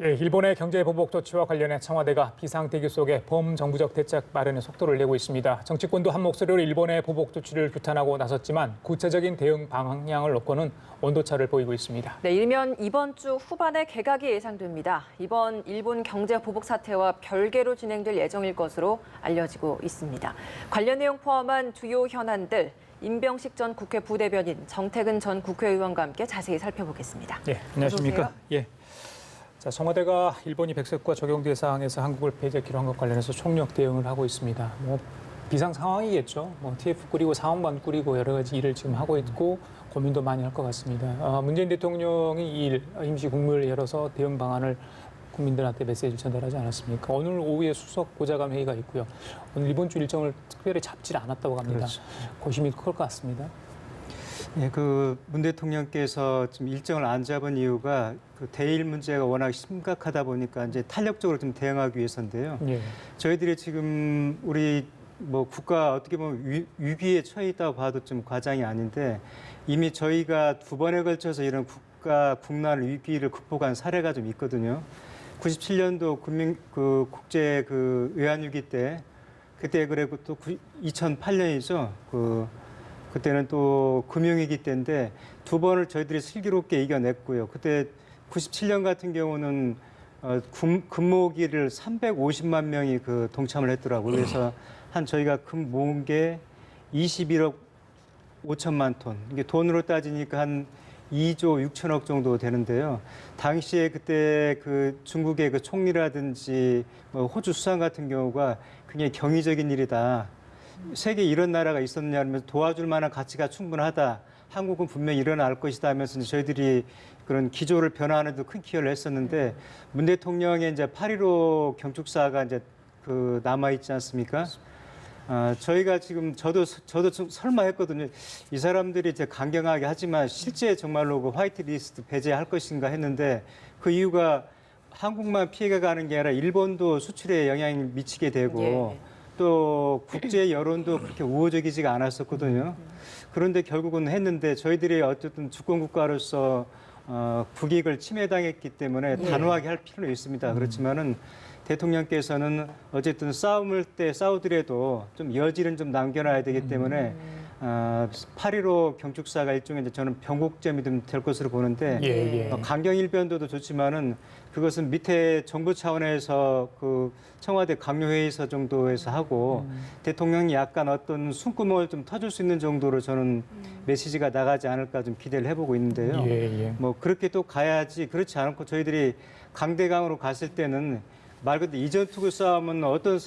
예, 일본의 경제 보복 조치와 관련해 청와대가 비상대기 속에 범정부적 대책 마련에 속도를 내고 있습니다. 정치권도 한 목소리로 일본의 보복 조치를 규탄하고 나섰지만 구체적인 대응 방향을 놓고는 온도차를 보이고 있습니다. 네, 일면 이번 주 후반에 개각이 예상됩니다. 이번 일본 경제 보복 사태와 별개로 진행될 예정일 것으로 알려지고 있습니다. 관련 내용 포함한 주요 현안들 임병식 전 국회 부대변인, 정태근 전 국회의원과 함께 자세히 살펴보겠습니다. 예, 안녕하십니까? 어서 오세요. 예. 자, 청와대가 일본이 백색과 적용 대상에서 한국을 배제키로 한 것 관련해서 총력 대응을 하고 있습니다. 비상 상황이겠죠. TF 꾸리고 상황반 꾸리고 여러 가지 일을 지금 하고 있고 고민도 많이 할 것 같습니다. 문재인 대통령이 이 일 임시 국무회의를 열어서 대응 방안을 국민들한테 메시지를 전달하지 않았습니까? 오늘 오후에 수석 보좌관 회의가 있고요. 오늘 이번 주 일정을 특별히 잡지 않았다고 합니다. 그렇죠. 고심이 클 것 같습니다. 예, 문 대통령께서 지금 일정을 안 잡은 이유가 그 대일 문제가 워낙 심각하다 보니까 이제 탄력적으로 좀 대응하기 위해서인데요. 예. 저희들이 지금 우리 국가 어떻게 보면 위기에 처해 있다고 봐도 좀 과장이 아닌데 이미 저희가 두 번에 걸쳐서 이런 국난 위기를 극복한 사례가 좀 있거든요. 97년도 국제 외환위기 때 그때 그리고 또 2008년이죠. 그때는 또 금융위기 때인데 두 번을 저희들이 슬기롭게 이겨냈고요. 그때 97년 같은 경우는 금모으기를 350만 명이 동참을 했더라고요. 그래서 저희가 금 모은 게 21억 5천만 톤. 이게 돈으로 따지니까 한 2조 6천억 정도 되는데요. 당시에 그때 중국의 총리라든지 호주 수상 같은 경우가 굉장히 경이적인 일이다. 세계에 이런 나라가 있었냐면 도와줄 만한 가치가 충분하다. 한국은 분명히 일어날 것이다 하면서 저희들이 그런 기조를 변화하는 데 큰 기여를 했었는데 문 대통령의 이제 8.15 경축사가 이제 남아 있지 않습니까? 저희가 지금 저도 좀 설마 했거든요. 이 사람들이 이제 강경하게 하지만 실제 정말로 화이트 리스트 배제할 것인가 했는데 그 이유가 한국만 피해가 가는 게 아니라 일본도 수출에 영향이 미치게 되고 예. 또 국제 여론도 그렇게 우호적이지가 않았었거든요. 그런데 결국은 했는데 저희들이 어쨌든 주권 국가로서 국익을 침해당했기 때문에 단호하게 할 필요는 있습니다. 그렇지만은 대통령께서는 어쨌든 싸우더라도 좀 여지는 좀 남겨놔야 되기 때문에 8.15 경축사가 일종의 저는 변곡점이 좀 될 것으로 보는데 예. 강경일변도도 좋지만은 그것은 밑에 정부 차원에서 청와대 강요회의서 정도에서 하고 대통령이 약간 어떤 숨구멍을 좀 터줄 수 있는 정도로 저는 메시지가 나가지 않을까 좀 기대를 해보고 있는데요. 예. 그렇게 또 가야지 그렇지 않고 저희들이 강대강으로 갔을 때는 말 그대로 이전 투구 싸움은 어떤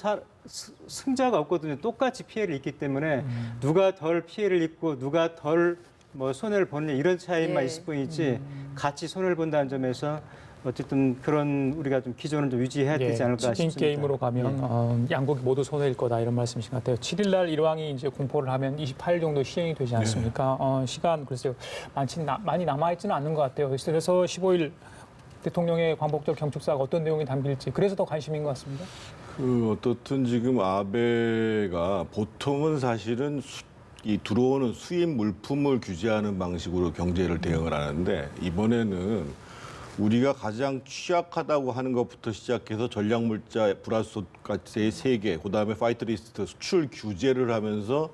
승자가 없거든요. 똑같이 피해를 입기 때문에 누가 덜 피해를 입고 누가 덜 손해를 보느냐 이런 차이만 있을 뿐이지 같이 손해를 본다는 점에서 어쨌든 그런 우리가 좀 기존을 좀 유지해야 되지 않을까 치킨 싶습니다. 게임으로 가면 양국이 모두 손해일 거다 이런 말씀이신 것 같아요. 7일 날 일왕이 이제 공포를 하면 28일 정도 시행이 되지 않습니까? 시간 글쎄요 많이 남아 있지는 않는 것 같아요. 그래서 15일 대통령의 광복절 경축사가 어떤 내용이 담길지 그래서 더 관심인 것 같습니다. 어떻든 지금 아베가 보통은 사실은 이 들어오는 수입 물품을 규제하는 방식으로 경제를 대응을 하는데 이번에는 우리가 가장 취약하다고 하는 것부터 시작해서 전략물자 불화소가세 3개, 그다음에 파이트 리스트 수출 규제를 하면서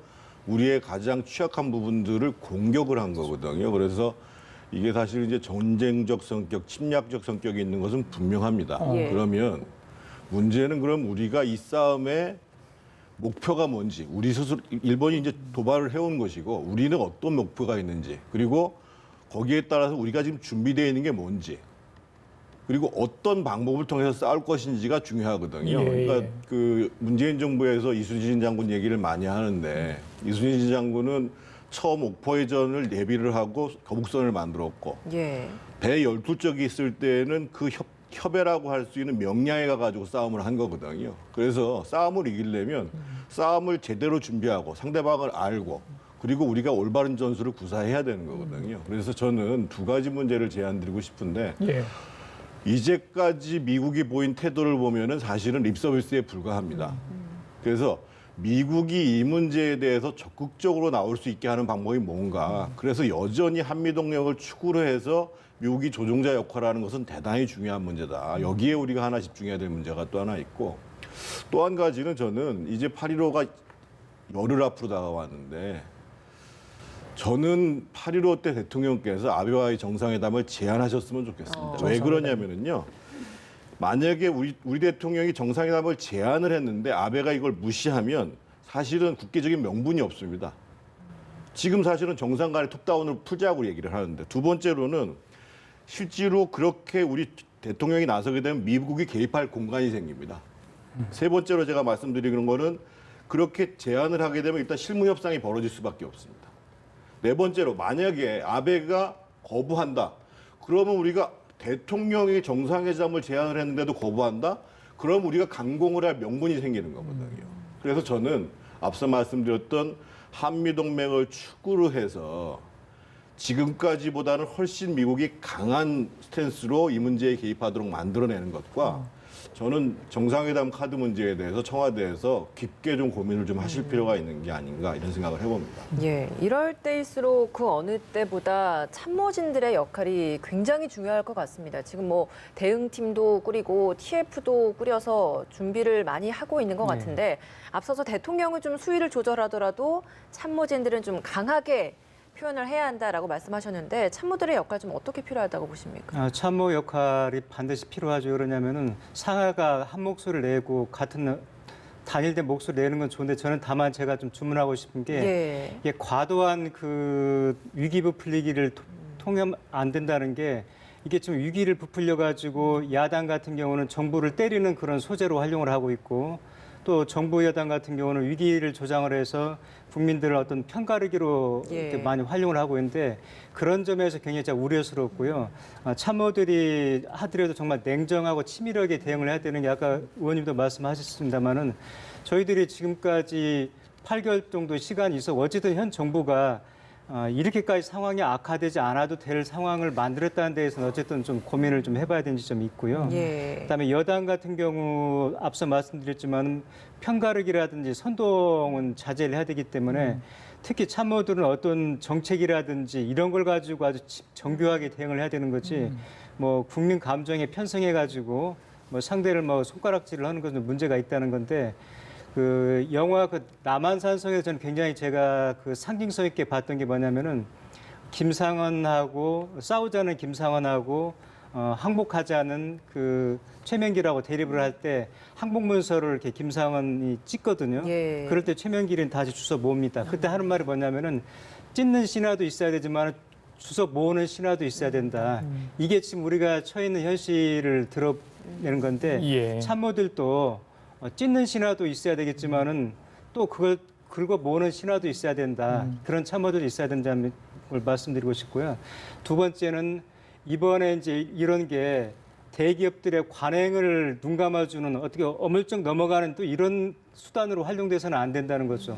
우리의 가장 취약한 부분들을 공격을 한 거거든요. 그래서 이게 사실 이제 전쟁적 성격, 침략적 성격이 있는 것은 분명합니다. 그러면 문제는 그럼 우리가 이 싸움의 목표가 뭔지, 우리 스스로 일본이 이제 도발을 해온 것이고 우리는 어떤 목표가 있는지, 그리고 거기에 따라서 우리가 지금 준비되어 있는 게 뭔지, 그리고 어떤 방법을 통해서 싸울 것인지가 중요하거든요. 그러니까 문재인 정부에서 이순신 장군 얘기를 많이 하는데 이순신 장군은 처음 옥포해전을 예비를 하고 거북선을 만들었고 배 12척이 있을 때는 그 협회라고 할 수 있는 명량에 가가지고 싸움을 한 거거든요. 그래서 싸움을 이기려면 싸움을 제대로 준비하고 상대방을 알고 그리고 우리가 올바른 전술을 구사해야 되는 거거든요. 그래서 저는 두 가지 문제를 제안드리고 싶은데 이제까지 미국이 보인 태도를 보면은 사실은 립서비스에 불과합니다. 그래서 미국이 이 문제에 대해서 적극적으로 나올 수 있게 하는 방법이 뭔가. 그래서 여전히 한미동맹을 축으로 해서 미국이 조종자 역할을 하는 것은 대단히 중요한 문제다. 여기에 우리가 하나 집중해야 될 문제가 또 하나 있고 또 한 가지는 저는 이제 8.15가 열흘 앞으로 다가왔는데 저는 8.15 때 대통령께서 아베와의 정상회담을 제안하셨으면 좋겠습니다. 왜 그러냐면은요. 만약에 우리 대통령이 정상회담을 제안을 했는데 아베가 이걸 무시하면 사실은 국제적인 명분이 없습니다. 지금 사실은 정상 간의 톱다운을 풀자고 얘기를 하는데 두 번째로는 실제로 그렇게 우리 대통령이 나서게 되면 미국이 개입할 공간이 생깁니다. 세 번째로 제가 말씀드리는 거는 그렇게 제안을 하게 되면 일단 실무 협상이 벌어질 수밖에 없습니다. 네 번째로 만약에 아베가 거부한다. 그러면 우리가 대통령이 정상회담을 제안을 했는데도 거부한다? 그럼 우리가 강공을 할 명분이 생기는 거거든요. 그래서 저는 앞서 말씀드렸던 한미동맹을 축으로 해서 지금까지보다는 훨씬 미국이 강한 스탠스로 이 문제에 개입하도록 만들어내는 것과 저는 정상회담 카드 문제에 대해서 청와대에서 깊게 좀 고민을 좀 하실 필요가 있는 게 아닌가 이런 생각을 해봅니다. 예, 이럴 때일수록 그 어느 때보다 참모진들의 역할이 굉장히 중요할 것 같습니다. 지금 뭐 대응팀도 꾸리고 TF도 꾸려서 준비를 많이 하고 있는 것 같은데 앞서서 대통령은 좀 수위를 조절하더라도 참모진들은 좀 강하게 표현을 해야 한다라고 말씀하셨는데 참모들의 역할 좀 어떻게 필요하다고 보십니까? 참모 역할이 반드시 필요하죠. 그러냐면은 상하가 한 목소리를 내고 같은 단일된 목소리 내는 건 좋은데 저는 다만 제가 좀 주문하고 싶은 게 이게 과도한 그 위기 부풀리기를 통하면 안 된다는 게 이게 좀 위기를 부풀려 가지고 야당 같은 경우는 정부를 때리는 그런 소재로 활용을 하고 있고 또 정부 여당 같은 경우는 위기를 조장을 해서 국민들을 어떤 편가르기로 이렇게 많이 활용을 하고 있는데 그런 점에서 굉장히 우려스럽고요. 참모들이 하더라도 정말 냉정하고 치밀하게 대응을 해야 되는 게 아까 의원님도 말씀하셨습니다마는 저희들이 지금까지 8개월 정도 시간이 있어 어쨌든 현 정부가 이렇게까지 상황이 악화되지 않아도 될 상황을 만들었다는 데에서는 어쨌든 좀 고민을 좀 해봐야 되는 지점이 있고요. 그다음에 여당 같은 경우 앞서 말씀드렸지만 편가르기라든지 선동은 자제를 해야 되기 때문에 특히 참모들은 어떤 정책이라든지 이런 걸 가지고 아주 정교하게 대응을 해야 되는 거지 뭐 국민 감정에 편승해 가지고 뭐 상대를 뭐 손가락질을 하는 것은 문제가 있다는 건데 그 영화 그 남한산성에서 저는 굉장히 제가 그 상징성 있게 봤던 게 뭐냐면은 김상헌하고 싸우자는 김상헌하고 항복하자는 그 최명길하고 대립을 할 때 항복 문서를 이렇게 김상헌이 찍거든요. 그럴 때 최명길은 다시 주워 모읍니다. 그때 하는 말이 뭐냐면은 찢는 신화도 있어야 되지만 주워 모으는 신화도 있어야 된다. 이게 지금 우리가 처해 있는 현실을 드러내는 건데 참모들도 찢는 신화도 있어야 되겠지만은 또 그걸 긁어 모으는 신화도 있어야 된다. 그런 참모들이 있어야 된다는 걸 말씀드리고 싶고요. 두 번째는 이번에 이제 이런 게 대기업들의 관행을 눈 감아주는 어떻게 어물쩍 넘어가는 또 이런 수단으로 활용돼서는 안 된다는 거죠.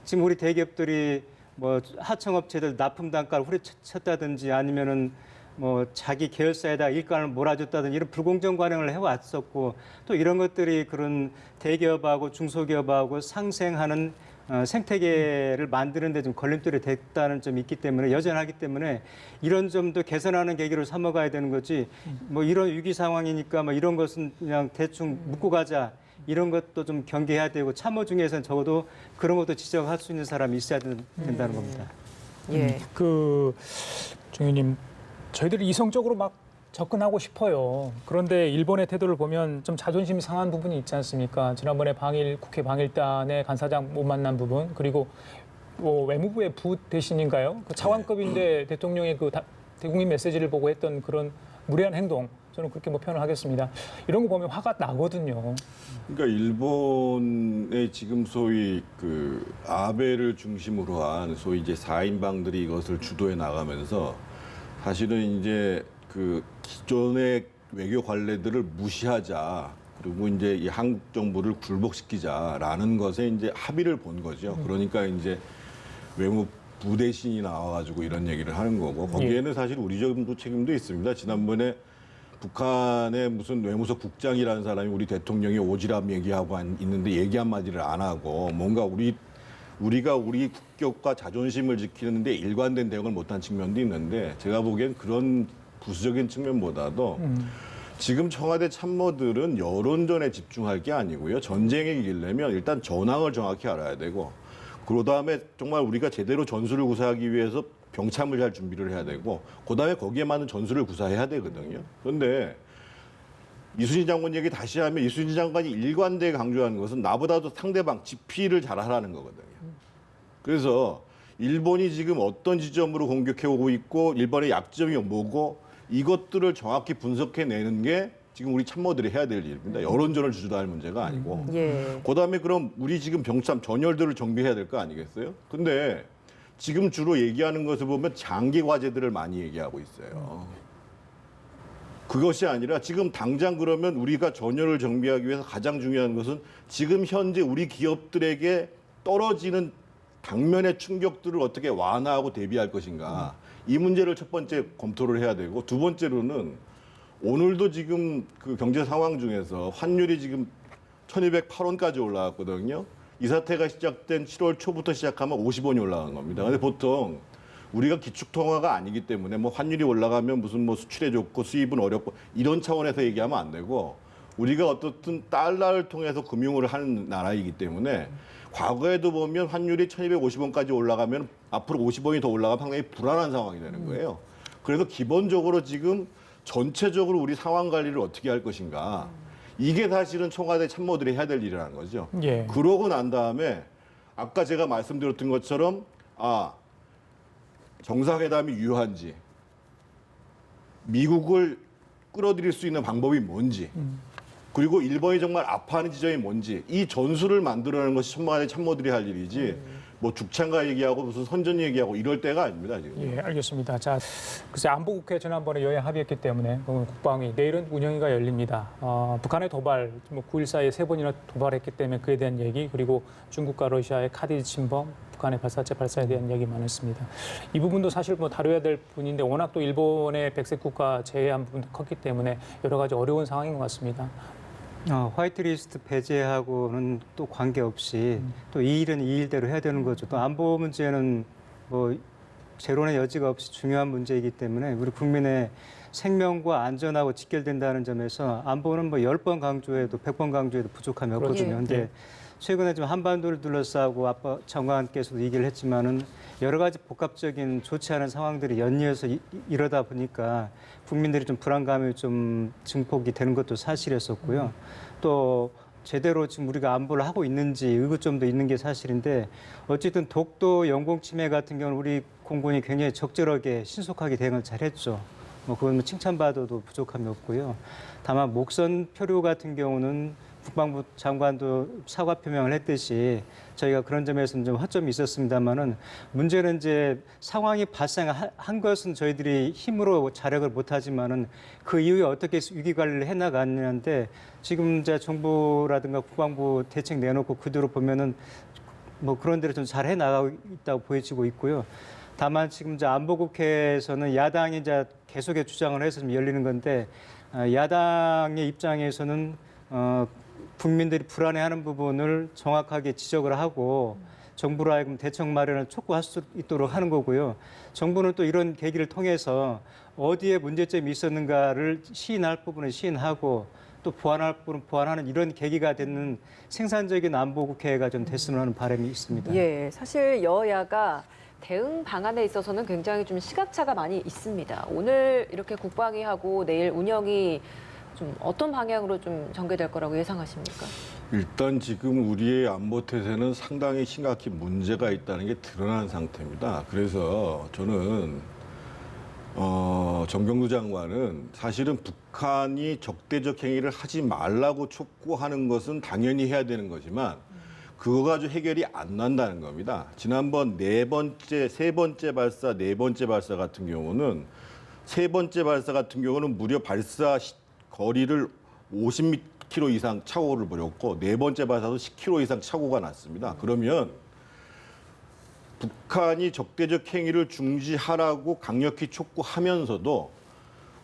지금 우리 대기업들이 뭐 하청업체들 납품 단가를 후려쳤다든지 아니면은 뭐 자기 계열사에다 일감을 몰아줬다든지 이런 불공정 관행을 해왔었고 또 이런 것들이 그런 대기업하고 중소기업하고 상생하는 생태계를 만드는 데 좀 걸림돌이 됐다는 점이 있기 때문에 여전하기 때문에 이런 점도 개선하는 계기로 삼아가야 되는 거지 뭐 이런 위기 상황이니까 뭐 이런 것은 그냥 대충 묻고 가자 이런 것도 좀 경계해야 되고 참모 중에서는 적어도 그런 것도 지적할 수 있는 사람이 있어야 된다는 겁니다. 정 의원님 저희들이 이성적으로 막 접근하고 싶어요. 그런데 일본의 태도를 보면 좀 자존심 상한 부분이 있지 않습니까? 지난번에 국회 방일단의 간사장 못 만난 부분, 그리고 뭐 외무부의 부대신인가요? 그 차관급인데 대통령의 그 대국민 메시지를 보고 했던 그런 무례한 행동, 저는 그렇게 뭐 표현을 하겠습니다. 이런 거 보면 화가 나거든요. 그러니까 일본의 지금 소위 그 아베를 중심으로 한 소위 이제 4인방들이 이것을 주도해 나가면서 사실은 이제 그 기존의 외교 관례들을 무시하자 그리고 이제 이 한국 정부를 굴복시키자라는 것에 이제 합의를 본 거죠. 그러니까 이제 외무 부대신이 나와가지고 이런 얘기를 하는 거고 거기에는 사실 우리 정부 책임도 있습니다. 지난번에 북한의 무슨 외무성 국장이라는 사람이 우리 대통령이 오지랖 얘기하고 있는데 얘기 한마디를 안 하고 뭔가 우리가 우리 국격과 자존심을 지키는데 일관된 대응을 못한 측면도 있는데 제가 보기엔 그런 부수적인 측면보다도 지금 청와대 참모들은 여론전에 집중할 게 아니고요. 전쟁에 이기려면 일단 전황을 정확히 알아야 되고 그 다음에 정말 우리가 제대로 전술을 구사하기 위해서 병참을 잘 준비를 해야 되고 그 다음에 거기에 맞는 전술을 구사해야 되거든요. 그런데 이순신 장관 얘기 다시 하면 이순신 장관이 일관되게 강조하는 것은 나보다도 상대방 지피를 잘하라는 거거든요. 그래서 일본이 지금 어떤 지점으로 공격해 오고 있고 일본의 약점이 뭐고 이것들을 정확히 분석해내는 게 지금 우리 참모들이 해야 될 일입니다. 여론전을 주도할 문제가 아니고. 예. 그다음에 그럼 우리 지금 병참 전열들을 정비해야 될 거 아니겠어요? 근데 지금 주로 얘기하는 것을 보면 장기 과제들을 많이 얘기하고 있어요. 그것이 아니라 지금 당장 그러면 우리가 전열을 정비하기 위해서 가장 중요한 것은 지금 현재 우리 기업들에게 떨어지는 당면의 충격들을 어떻게 완화하고 대비할 것인가. 이 문제를 첫 번째 검토를 해야 되고 두 번째로는 오늘도 지금 그 경제 상황 중에서 환율이 지금 1208원까지 올라갔거든요. 이 사태가 시작된 7월 초부터 시작하면 50원이 올라간 겁니다. 근데 보통 우리가 기축통화가 아니기 때문에 뭐 환율이 올라가면 무슨 뭐 수출에 좋고 수입은 어렵고 이런 차원에서 얘기하면 안 되고 우리가 어떻든 달러를 통해서 금융을 하는 나라이기 때문에 과거에도 보면 환율이 1250원까지 올라가면 앞으로 50원이 더 올라가면 상당히 불안한 상황이 되는 거예요. 그래서 기본적으로 지금 전체적으로 우리 상황 관리를 어떻게 할 것인가. 이게 사실은 청와대 참모들이 해야 될 일이라는 거죠. 예. 그러고 난 다음에 아까 제가 말씀드렸던 것처럼 정상회담이 유효한지 미국을 끌어들일 수 있는 방법이 뭔지 그리고 일본이 정말 아파하는 지점이 뭔지 이 전술을 만들어내는 것이 청와대 참모들이 할 일이지 뭐 죽창가 얘기하고 무슨 선전 얘기하고 이럴 때가 아닙니다. 지금. 예, 알겠습니다. 자, 글쎄 안보국회 지난번에 여야 합의했기 때문에 국방위 내일은 운영위가 열립니다. 북한의 도발, 뭐 9.14에 3번이나 도발했기 때문에 그에 대한 얘기 그리고 중국과 러시아의 카디드 침범, 북한의 발사체 발사에 대한 얘기 많았습니다. 이 부분도 사실 뭐 다뤄야 될 부분인데 워낙 또 일본의 백색 국가 제외한 부분도 컸기 때문에 여러 가지 어려운 상황인 것 같습니다. 화이트리스트 배제하고는 또 관계없이 또 이 일은 이 일대로 해야 되는 거죠. 또 안보 문제는 뭐 재론의 여지가 없이 중요한 문제이기 때문에 우리 국민의 생명과 안전하고 직결된다는 점에서 안보는 뭐 10번 강조해도 100번 강조해도 부족함이 없거든요. 그렇죠. 근데 최근에 좀 한반도를 둘러싸고 아까 장관께서도 얘기를 했지만은 여러 가지 복합적인 좋지 않은 상황들이 연이어서 이러다 보니까 국민들이 좀 불안감이 좀 증폭이 되는 것도 사실이었었고요. 또 제대로 지금 우리가 안보를 하고 있는지 의구점도 있는 게 사실인데 어쨌든 독도 영공 침해 같은 경우는 우리 공군이 굉장히 적절하게 신속하게 대응을 잘했죠. 뭐 그건 뭐 칭찬받아도 부족함이 없고요. 다만 목선 표류 같은 경우는 국방부 장관도 사과 표명을 했듯이 저희가 그런 점에서는 좀 허점이 있었습니다만은 문제는 이제 상황이 발생한 것은 저희들이 힘으로 자력을 못하지만은 그 이후에 어떻게 위기 관리를 해나가느냐인데 지금 이제 정부라든가 국방부 대책 내놓고 그대로 보면은 뭐 그런 대로 좀 잘 해나가고 있다고 보여지고 있고요. 다만 지금 이제 안보국회에서는 야당이 이제 계속의 주장을 해서 좀 열리는 건데 야당의 입장에서는 국민들이 불안해하는 부분을 정확하게 지적을 하고 정부로 하여금 대책 마련을 촉구할 수 있도록 하는 거고요. 정부는 또 이런 계기를 통해서 어디에 문제점이 있었는가를 시인할 부분은 시인하고 또 보완할 부분은 보완하는 이런 계기가 되는 생산적인 안보국회가 좀 됐으면 하는 바람이 있습니다. 예, 사실 여야가 대응 방안에 있어서는 굉장히 좀 시각차가 많이 있습니다. 오늘 이렇게 국방위하고 내일 운영이 좀 어떤 방향으로 좀 전개될 거라고 예상하십니까? 일단 지금 우리의 안보 태세는 상당히 심각히 문제가 있다는 게 드러난 상태입니다. 그래서 저는 정경두 장관은 사실은 북한이 적대적 행위를 하지 말라고 촉구하는 것은 당연히 해야 되는 거지만 그거 가지고 해결이 안 난다는 겁니다. 지난번 세 번째 발사 같은 경우는 세 번째 발사 같은 경우는 무려 발사 거리를 50km 이상 착오를 벌였고 네 번째 발사도 10km 이상 착오가 났습니다. 그러면 북한이 적대적 행위를 중지하라고 강력히 촉구하면서도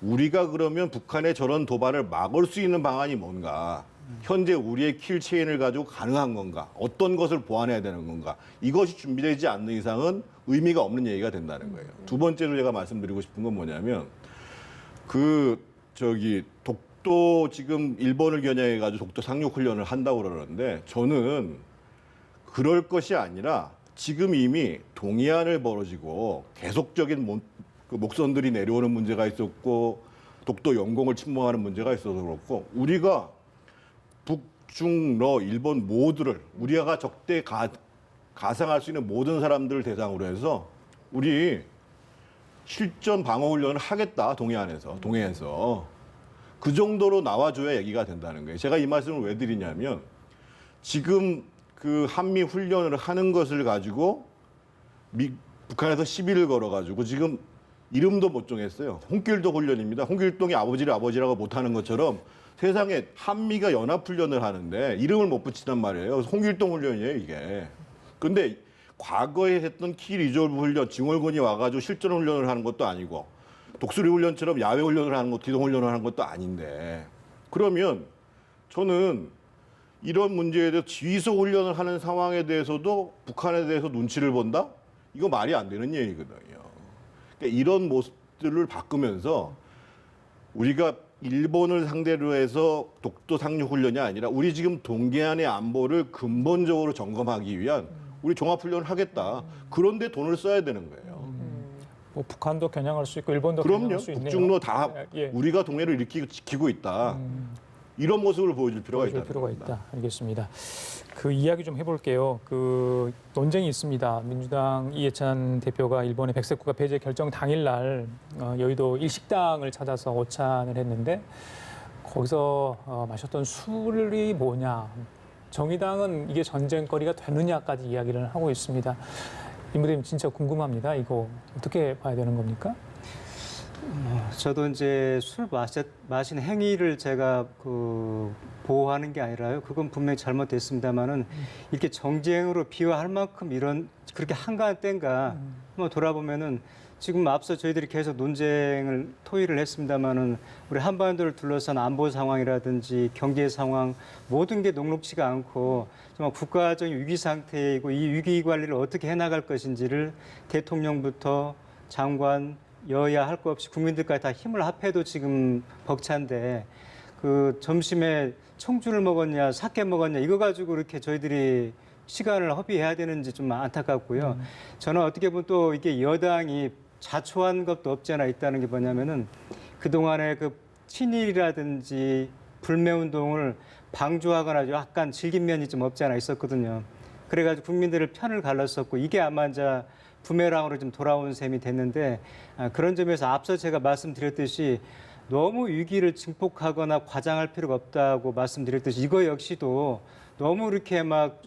우리가 그러면 북한의 저런 도발을 막을 수 있는 방안이 뭔가, 현재 우리의 킬체인을 가지고 가능한 건가, 어떤 것을 보완해야 되는 건가, 이것이 준비되지 않는 이상은 의미가 없는 얘기가 된다는 거예요. 두 번째로 제가 말씀드리고 싶은 건 뭐냐면 독도 지금 일본을 겨냥해 가지고 독도 상륙 훈련을 한다고 그러는데 저는 그럴 것이 아니라 지금 이미 동해안을 벌어지고 계속적인 목선들이 내려오는 문제가 있었고 독도 영공을 침범하는 문제가 있어서 그렇고 우리가 북중러 일본 모두를 우리가 적대 가상할 수 있는 모든 사람들을 대상으로 해서 우리 실전 방어 훈련을 하겠다 동해에서 그 정도로 나와줘야 얘기가 된다는 거예요. 제가 이 말씀을 왜 드리냐면 지금 그 한미 훈련을 하는 것을 가지고 북한에서 시비를 걸어가지고 지금 이름도 못 정했어요. 홍길동 훈련입니다. 홍길동이 아버지를 아버지라고 못하는 것처럼 세상에 한미가 연합훈련을 하는데 이름을 못 붙이단 말이에요. 홍길동 훈련이에요, 이게. 근데 과거에 했던 키 리졸브 훈련, 증월군이 와가지고 실전 훈련을 하는 것도 아니고 독수리 훈련처럼 야외 훈련을 하는 것, 기동 훈련을 하는 것도 아닌데 그러면 저는 이런 문제에 대해서 지휘소 훈련을 하는 상황에 대해서도 북한에 대해서 눈치를 본다? 이거 말이 안 되는 얘기거든요. 그러니까 이런 모습들을 바꾸면서 우리가 일본을 상대로 해서 독도 상륙 훈련이 아니라 우리 지금 동해안의 안보를 근본적으로 점검하기 위한 우리 종합훈련을 하겠다. 그런데 돈을 써야 되는 거예요. 뭐 북한도 겨냥할 수 있고 일본도 그럼요. 겨냥할 수 있네요. 북중로 다 예. 우리가 동해를 이렇게 지키고 있다. 이런 모습을 보여줄 필요가 보여줄 있다. 필요가 있다. 알겠습니다. 그 이야기 좀 해볼게요. 그 논쟁이 있습니다. 민주당 이해찬 대표가 일본의 백색국가 배제 결정 당일날 여의도 일식당을 찾아서 오찬을 했는데 거기서 마셨던 술이 뭐냐, 정의당은 이게 전쟁거리가 되느냐까지 이야기를 하고 있습니다. 임 부대님 진짜 궁금합니다. 이거 어떻게 봐야 되는 겁니까? 저도 이제 술 마신 행위를 제가 보호하는 게 아니라요. 그건 분명히 잘못됐습니다만은 이렇게 정쟁으로 비화할 만큼 이런 그렇게 한가한 때인가 한번 돌아보면은 지금 앞서 저희들이 계속 논쟁을 토의를 했습니다만은 우리 한반도를 둘러싼 안보 상황이라든지 경제 상황 모든 게 녹록치가 않고 정말 국가적인 위기 상태이고 이 위기 관리를 어떻게 해나갈 것인지를 대통령부터 장관 여야 할 것 없이 국민들까지 다 힘을 합해도 지금 벅찬데 그 점심에 청주를 먹었냐 사케 먹었냐 이거 가지고 이렇게 저희들이 시간을 허비해야 되는지 좀 안타깝고요. 저는 어떻게 보면 또 이게 여당이 자초한 것도 없지 않아 있다는 게 뭐냐면은 그동안에 그 친일이라든지 불매운동을 방조하거나 약간 즐긴 면이 좀 없지 않아 있었거든요. 그래가지고 국민들을 편을 갈랐었고 이게 아마 이제 부메랑으로 좀 돌아온 셈이 됐는데 그런 점에서 앞서 제가 말씀드렸듯이 너무 위기를 증폭하거나 과장할 필요가 없다고 말씀드렸듯이 이거 역시도 너무 이렇게 막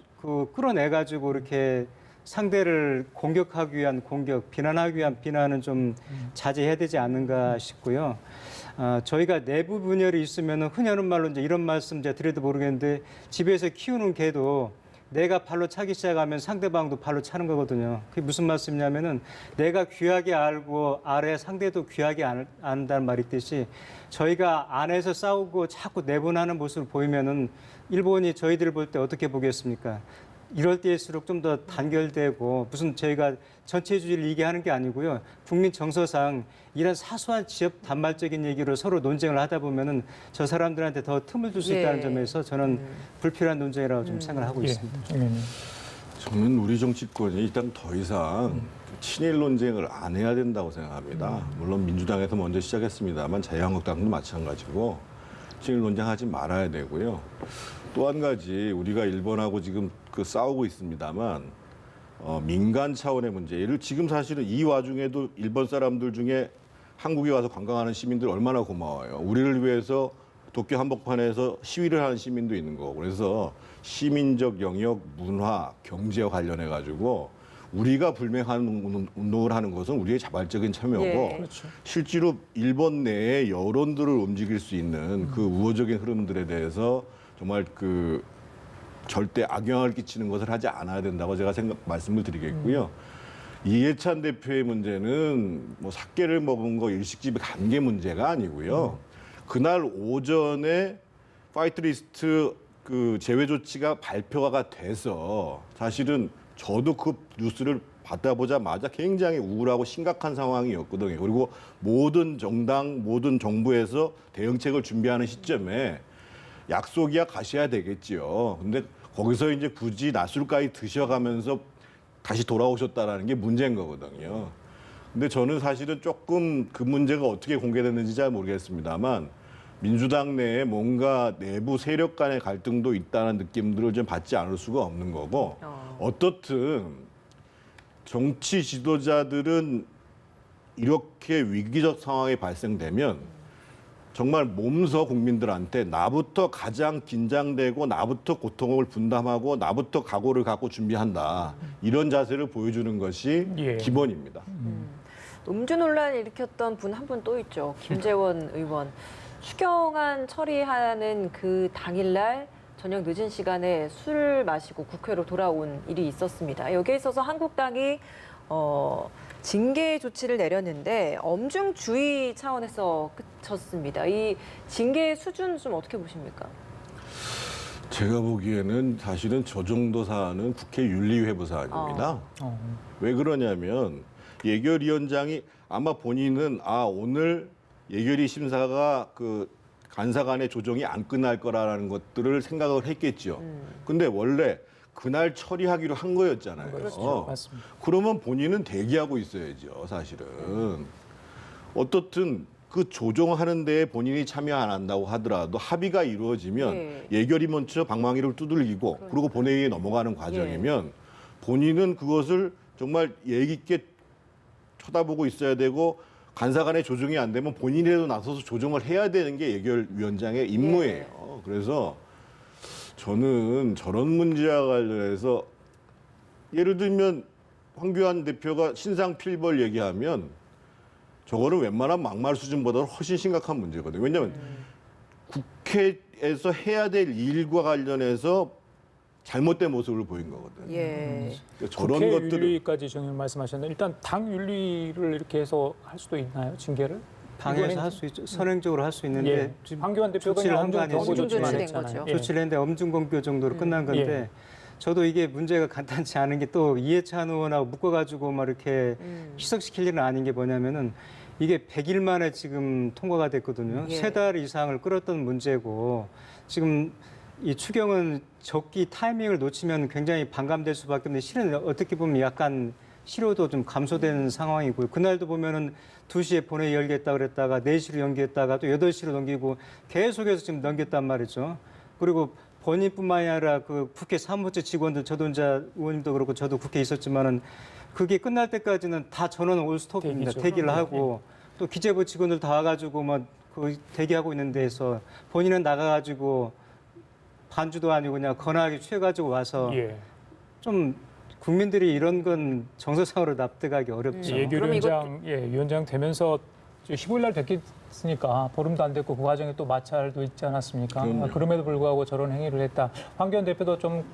끌어내가지고 이렇게 상대를 공격하기 위한 공격, 비난하기 위한 비난은 좀 자제해야 되지 않는가 싶고요. 저희가 내부 분열이 있으면 흔히 하는 말로 이제 이런 말씀 제가 드려도 모르겠는데 집에서 키우는 개도 내가 발로 차기 시작하면 상대방도 발로 차는 거거든요. 그게 무슨 말씀이냐면은 내가 귀하게 알고 아래 상대도 귀하게 안다는 말이 있듯이 저희가 안에서 싸우고 자꾸 내분하는 모습을 보이면은 일본이 저희들을 볼 때 어떻게 보겠습니까? 이럴 때일수록 좀 더 단결되고 무슨 저희가 전체주의를 얘기하는 게 아니고요. 국민 정서상 이런 사소한 지역 단말적인 얘기로 서로 논쟁을 하다 보면은 저 사람들한테 더 틈을 줄 수 있다는 점에서 저는 불필요한 논쟁이라고 좀 생각을 하고 있습니다. 저는 우리 정치권이 일단 더 이상 친일 논쟁을 안 해야 된다고 생각합니다. 물론 민주당에서 먼저 시작했습니다만 자유한국당도 마찬가지고 친일 논쟁하지 말아야 되고요. 또 한 가지 우리가 일본하고 지금 싸우고 있습니다만 민간 차원의 문제를 지금 사실은 이 와중에도 일본 사람들 중에 한국에 와서 관광하는 시민들 얼마나 고마워요. 우리를 위해서 도쿄 한복판에서 시위를 하는 시민도 있는 거고 그래서 시민적 영역, 문화, 경제와 관련해 가지고 우리가 불맹하는 운동을 하는 것은 우리의 자발적인 참여고 예. 그렇죠. 실제로 일본 내의 여론들을 움직일 수 있는 그 우호적인 흐름들에 대해서 정말 절대 악영향을 끼치는 것을 하지 않아야 된다고 제가 말씀을 드리겠고요. 이해찬 대표의 문제는 뭐 사케를 먹은 거 일식집에 간 게 문제가 아니고요. 그날 오전에 파이트리스트 제외 조치가 발표가 돼서 사실은 저도 그 뉴스를 받아보자마자 굉장히 우울하고 심각한 상황이었거든요. 그리고 모든 정당, 모든 정부에서 대응책을 준비하는 시점에 약속이야 가셔야 되겠지요. 근데 거기서 이제 굳이 낮술까지 드셔가면서 다시 돌아오셨다라는 게 문제인 거거든요. 근데 저는 사실은 조금 그 문제가 어떻게 공개됐는지 잘 모르겠습니다만 민주당 내에 뭔가 내부 세력 간의 갈등도 있다는 느낌들을 좀 받지 않을 수가 없는 거고 어떻든 정치 지도자들은 이렇게 위기적 상황이 발생되면 정말 몸서 국민들한테 나부터 가장 긴장되고 나부터 고통을 분담하고 나부터 각오를 갖고 준비한다. 이런 자세를 보여주는 것이 예. 기본입니다. 음주 논란 일으켰던 분 한 분 또 있죠. 김재원 의원. 추경안 처리하는 그 당일날 저녁 늦은 시간에 술을 마시고 국회로 돌아온 일이 있었습니다. 여기에 있어서 한국당이 징계 조치를 내렸는데 엄중주의 차원에서 그쳤습니다. 이 징계 수준 좀 어떻게 보십니까? 제가 보기에는 사실은 저 정도 사안은 국회 윤리회부 사안입니다. 왜 그러냐면 예결위원장이 아마 본인은 오늘 예결위 심사가 그 간사 간의 조정이 안 끝날 거라는 것들을 생각을 했겠죠. 근데 원래 그날 처리하기로 한 거였잖아요. 그렇죠. 맞습니다. 그러면 본인은 대기하고 있어야죠, 사실은. 어떻든 그 조정하는 데에 본인이 참여 안 한다고 하더라도 합의가 이루어지면 예. 예결위 먼저 방망이를 두들기고 그리고 본회의에 넘어가는 과정이면 본인은 그것을 정말 예의 있게 쳐다보고 있어야 되고 간사 간의 조정이 안 되면 본인이라도 나서서 조정을 해야 되는 게 예결위원장의 임무예요. 그래서 저는 저런 문제와 관련해서 예를 들면 황교안 대표가 신상필벌 얘기하면 저거는 웬만한 막말 수준보다 훨씬 심각한 문제거든요. 왜냐하면 국회에서 해야 될 일과 관련해서 잘못된 모습을 보인 거거든요. 예. 그러니까 저런 국회 것들을 윤리까지 정님 말씀하셨는데 일단 당 윤리를 이렇게 해서 할 수도 있나요? 징계를? 당에서 이거는 할 수 있죠. 선행적으로 할 수 있는데 예. 지금 황교안 대표가 조치를 그냥 한거 아니에요. 엄중 경고 엄중 조치만 조치된 했잖아요. 거죠. 예. 조치를 했는데 엄중공표 정도로 끝난 건데 예. 저도 이게 문제가 간단치 않은 게 또 이해찬 의원하고 묶어가지고 막 이렇게 희석시킬 일은 아닌 게 뭐냐면은 이게 100일 만에 지금 통과가 됐거든요. 예. 3달 이상을 끌었던 문제고 지금 이 추경은 적기 타이밍을 놓치면 굉장히 반감될 수밖에 없는데 실은 어떻게 보면 약간 실효도 좀 감소된 상황이고요. 그날도 보면은 2시에 본회의 열겠다 그랬다가 4시로 연기했다가 또 8시로 넘기고 계속해서 지금 넘겼단 말이죠. 그리고 본인뿐만이 아니라 그 국회 사무처 직원들 저도 이제 의원님도 그렇고 저도 국회에 있었지만은 그게 끝날 때까지는 다 전원 올 스톱입니다. 대기죠. 대기를 하고 또 기재부 직원들 다 와가지고 막 그 대기하고 있는 데에서 본인은 나가가지고 반주도 아니고 그냥 건하게 취해가지고 와서 예. 좀 국민들이 이런 건 정서상으로 납득하기 어렵죠. 예결위원장 위원장 되면서 15일 날 됐겠으니까 보름도 안 됐고 그 과정에 또 마찰도 있지 않았습니까? 그럼에도 불구하고 저런 행위를 했다. 황교안 대표도 좀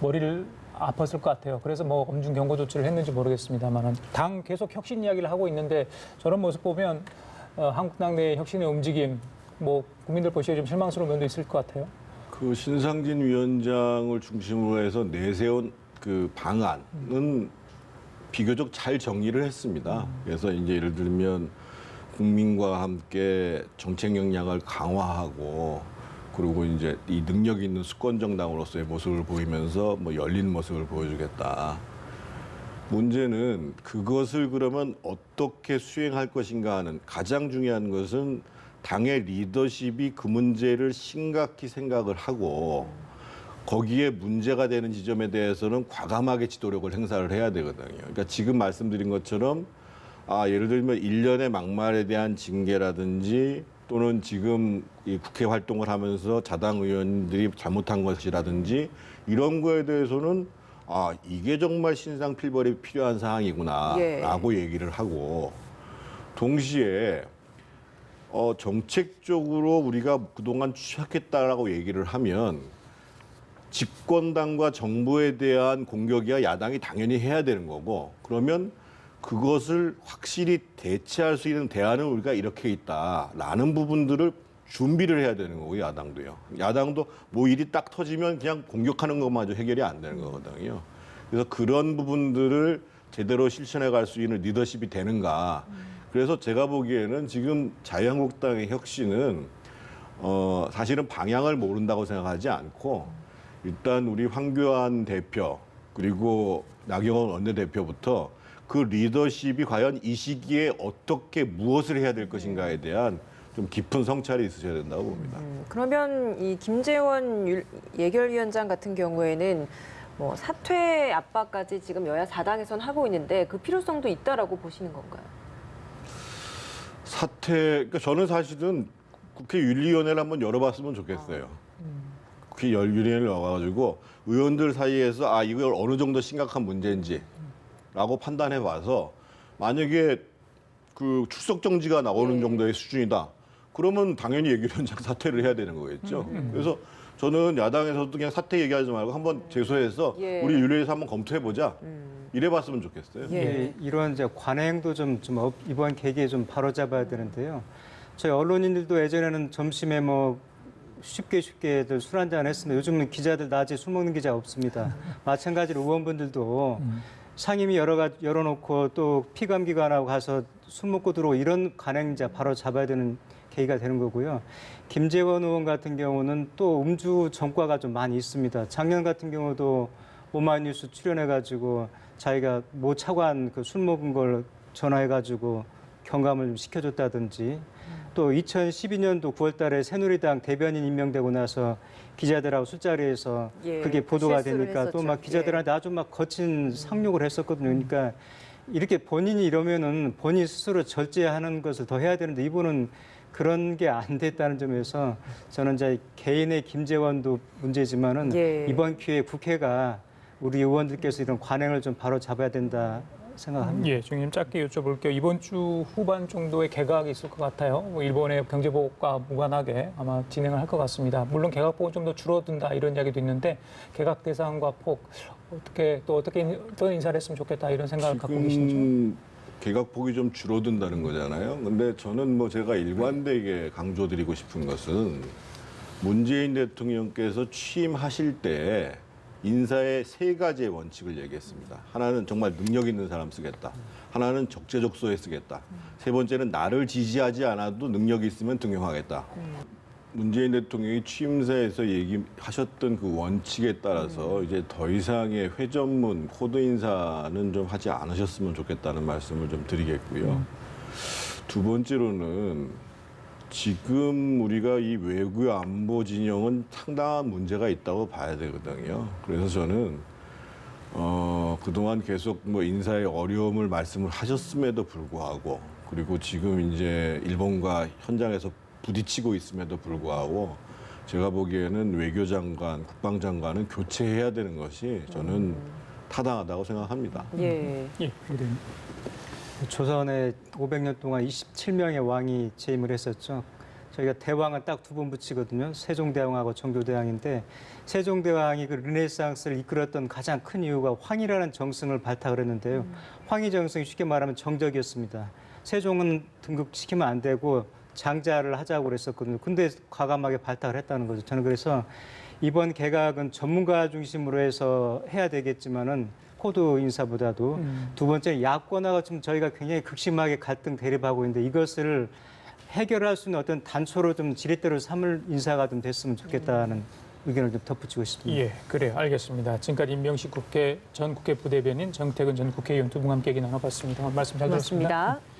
머리를 아팠을 것 같아요. 그래서 뭐 엄중 경고 조치를 했는지 모르겠습니다만은 당 계속 혁신 이야기를 하고 있는데 저런 모습 보면 한국당 내 혁신의 움직임 뭐 국민들 보시기에 좀 실망스러운 면도 있을 것 같아요. 그 신상진 위원장을 중심으로 해서 내세운 그 방안은 비교적 잘 정리를 했습니다. 그래서 이제 예를 들면 국민과 함께 정책 역량을 강화하고 그리고 이제 이 능력 있는 수권 정당으로서의 모습을 보이면서 뭐 열린 모습을 보여주겠다. 문제는 그것을 그러면 어떻게 수행할 것인가 하는 가장 중요한 것은 당의 리더십이 그 문제를 심각히 생각을 하고 거기에 문제가 되는 지점에 대해서는 과감하게 지도력을 행사를 해야 되거든요. 그러니까 지금 말씀드린 것처럼 예를 들면 일련의 막말에 대한 징계라든지 또는 지금 이 국회 활동을 하면서 자당 의원들이 잘못한 것이라든지 이런 거에 대해서는 이게 정말 신상필벌이 필요한 사항이구나라고 얘기를 하고 동시에 정책적으로 우리가 그동안 취약했다라고 얘기를 하면 집권당과 정부에 대한 공격이야 야당이 당연히 해야 되는 거고 그러면 그것을 확실히 대체할 수 있는 대안은 우리가 이렇게 있다라는 부분들을 준비를 해야 되는 거고 야당도요. 야당도 뭐 일이 딱 터지면 그냥 공격하는 것마저 해결이 안 되는 거거든요. 그래서 그런 부분들을 제대로 실천해 갈 수 있는 리더십이 되는가. 그래서 제가 보기에는 지금 자유한국당의 혁신은 사실은 방향을 모른다고 생각하지 않고 일단 우리 황교안 대표 그리고 나경원 원내대표부터 그 리더십이 과연 이 시기에 어떻게 무엇을 해야 될 것인가에 대한 좀 깊은 성찰이 있으셔야 된다고 봅니다. 그러면 이 김재원 예결위원장 같은 경우에는 뭐 사퇴 압박까지 지금 여야 4당에선 하고 있는데 그 필요성도 있다라고 보시는 건가요? 그러니까 저는 사실은 국회 윤리위원회를 한번 열어봤으면 좋겠어요. 국회 윤리위원회를 열어가지고 의원들 사이에서 이걸 어느 정도 심각한 문제인지라고 판단해봐서 만약에 그 출석 정지가 나오는 정도의 수준이다. 그러면 당연히 예결위원장 사퇴를 해야 되는 거겠죠. 그래서 저는 야당에서도 그냥 사퇴 얘기하지 말고 한번 제소해서 예. 우리 윤리위에서 한번 검토해보자. 이래봤으면 좋겠어요. 예. 이런 이제 관행도 이번 계기에 좀 바로잡아야 되는데요. 저희 언론인들도 예전에는 점심에 뭐 쉽게들 술 한잔 했으면 요즘은 기자들 낮에 술 먹는 기자 없습니다. 마찬가지로 의원분들도 상임위 열어놓고 또 피감기관하고 가서 술 먹고 들어오고 이런 관행 이제 바로 잡아야 되는 계기가 되는 거고요. 김재원 의원 같은 경우는 또 음주 전과가 좀 많이 있습니다. 작년 같은 경우도 오마이뉴스 출연해가지고 자기가 모 차관 그 술 먹은 걸 전화해가지고 경감을 좀 시켜줬다든지 또 2012년도 9월달에 새누리당 대변인 임명되고 나서 기자들하고 술자리에서 예, 그게 보도가 실수를 되니까 또 막 했었죠. 기자들한테 아주 막 거친 상욕을 했었거든요. 그러니까 이렇게 본인이 이러면은 본인 스스로 절제하는 것을 더 해야 되는데 이분은 그런 게 안 됐다는 점에서 저는 이제 개인의 김재원도 문제지만은 예. 이번 기회에 국회가 우리 의원들께서 이런 관행을 좀 바로 잡아야 된다 생각합니다. 예, 정님 짧게 여쭤볼게요. 이번 주 후반 정도에 개각이 있을 것 같아요. 뭐 일본의 경제보복과 무관하게 아마 진행을 할 것 같습니다. 물론 개각폭은 좀 더 줄어든다 이런 이야기도 있는데 개각 대상과 폭 어떤 인사를 했으면 좋겠다 이런 생각을 갖고 계신지요? 지금 개각폭이 좀 줄어든다는 거잖아요. 근데 저는 뭐 제가 일관되게 강조드리고 싶은 것은 문재인 대통령께서 취임하실 때 인사의 세 가지의 원칙을 얘기했습니다. 하나는 정말 능력 있는 사람 쓰겠다. 하나는 적재적소에 쓰겠다. 세 번째는 나를 지지하지 않아도 능력이 있으면 등용하겠다. 문재인 대통령이 취임사에서 얘기하셨던 그 원칙에 따라서 이제 더 이상의 회전문, 코드 인사는 좀 하지 않으셨으면 좋겠다는 말씀을 좀 드리겠고요. 두 번째로는 지금 우리가 이 외교 안보 진영은 상당한 문제가 있다고 봐야 되거든요. 그래서 저는 그동안 계속 뭐 인사의 어려움을 말씀을 하셨음에도 불구하고 그리고 지금 이제 일본과 현장에서 부딪히고 있음에도 불구하고 제가 보기에는 외교장관, 국방장관은 교체해야 되는 것이 저는 타당하다고 생각합니다. 예. 예, 의원님. 조선에 500년 동안 27명의 왕이 재임을 했었죠. 저희가 대왕은 딱 두 번 붙이거든요. 세종대왕하고 정조대왕인데 세종대왕이 그 르네상스를 이끌었던 가장 큰 이유가 황이라는 정승을 발탁을 했는데요. 황이 정승이 쉽게 말하면 정적이었습니다. 세종은 등극시키면 안 되고 장자를 하자고 그랬었거든요. 근데 과감하게 발탁을 했다는 거죠. 저는 그래서 이번 개각은 전문가 중심으로 해서 해야 되겠지만은 코드 인사보다도 두 번째 야권하고 지금 저희가 굉장히 극심하게 갈등 대립하고 있는데 이것을 해결할 수 있는 어떤 단초로 좀 지렛대로 삼을 인사가 좀 됐으면 좋겠다는 의견을 좀 덧붙이고 싶습니다. 예, 그래요. 알겠습니다. 지금까지 임명식 전 국회 부대변인 정태근 전 국회의원 두 분과 함께 얘기 나눠봤습니다. 말씀 잘 들었습니다. 고맙습니다.